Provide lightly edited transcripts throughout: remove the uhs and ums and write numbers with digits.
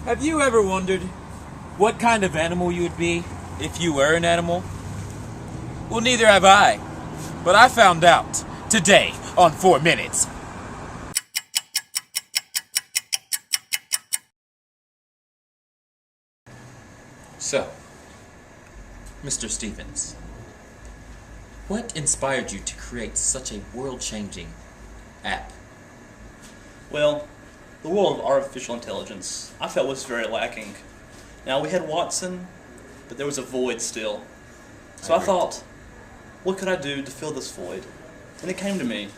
Have you ever wondered what kind of animal you would be if you were an animal? Well, neither have I, but I found out today on 4 Minutes. So, Mr. Stevens, what inspired you to create such a world-changing app? Well, the world of artificial intelligence I felt was very lacking. Now, we had Watson, but there was a void still. So I thought, what could I do to fill this void? And it came to me.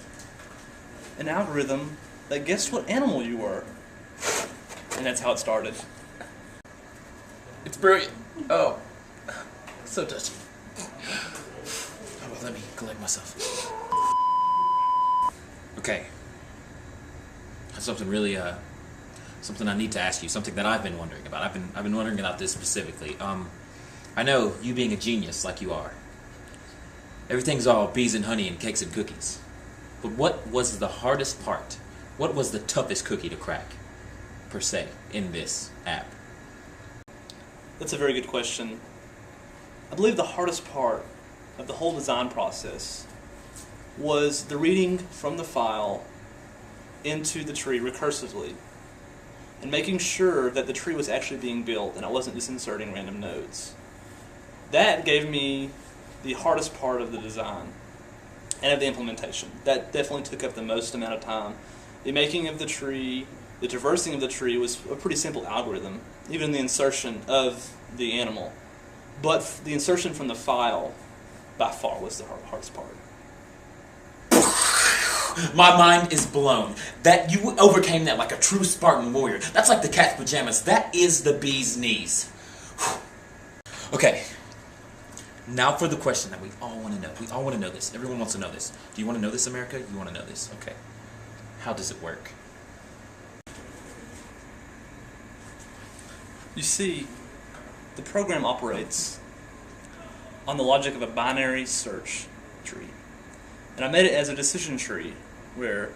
An algorithm that guessed what animal you were. And that's how it started. It's brilliant. Oh, so touching. Oh, well, let me collect myself. Okay. Something really, something I need to ask you. Something that I've been wondering about. I've been wondering about this specifically. I know you being a genius like you are. Everything's all bees and honey and cakes and cookies. But what was the hardest part? What was the toughest cookie to crack, per se, in this app? That's a very good question. I believe the hardest part of the whole design process was the reading from the file into the tree recursively and making sure that the tree was actually being built and I wasn't just inserting random nodes. That gave me the hardest part of the design and of the implementation. That definitely took up the most amount of time. The making of the tree, the traversing of the tree was a pretty simple algorithm, even the insertion of the animal. But the insertion from the file, by far, was the hardest part. My mind is blown. That you overcame that like a true Spartan warrior. That's like the cat's pajamas. That is the bee's knees. Okay. Now for the question that we all want to know. We all want to know this. Everyone wants to know this. Do you want to know this, America? You want to know this? Okay. How does it work? You see, the program operates on the logic of a binary search tree. And I made it as a decision tree where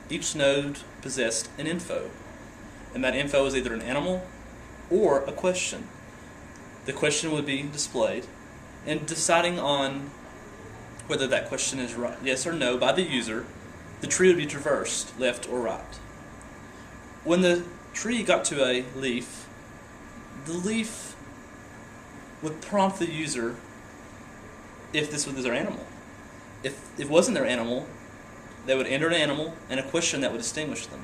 each node possessed an info. And that info is either an animal or a question. The question would be displayed, and deciding on whether that question is right, yes or no by the user, the tree would be traversed left or right. When the tree got to a leaf, the leaf would prompt the user if this was their animal. If it wasn't their animal, they would enter an animal and a question that would distinguish them.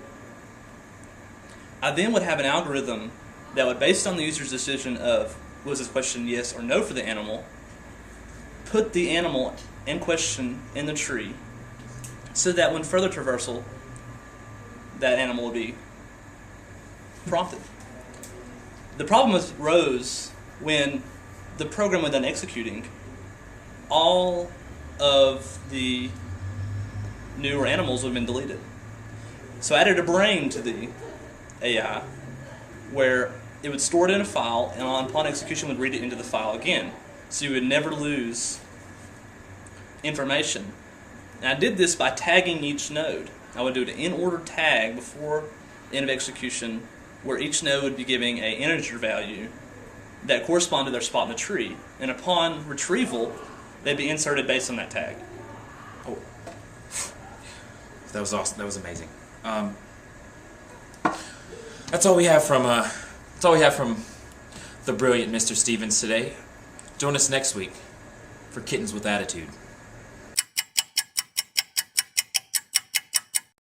I then would have an algorithm that would, based on the user's decision of was this question yes or no for the animal, put the animal in question in the tree so that when further traversal, that animal would be prompted. The problem arose when the program was done executing. All of the newer animals would have been deleted. So I added a brain to the AI where it would store it in a file and upon execution would read it into the file again. So you would never lose information. And I did this by tagging each node. I would do an in-order tag before the end of execution where each node would be giving an integer value that corresponded to their spot in the tree. And upon retrieval, they'd be inserted based on that tag. Oh, that was awesome. That was amazing. That's all we have from the brilliant Mr. Stevens today. Join us next week for Kittens with Attitude.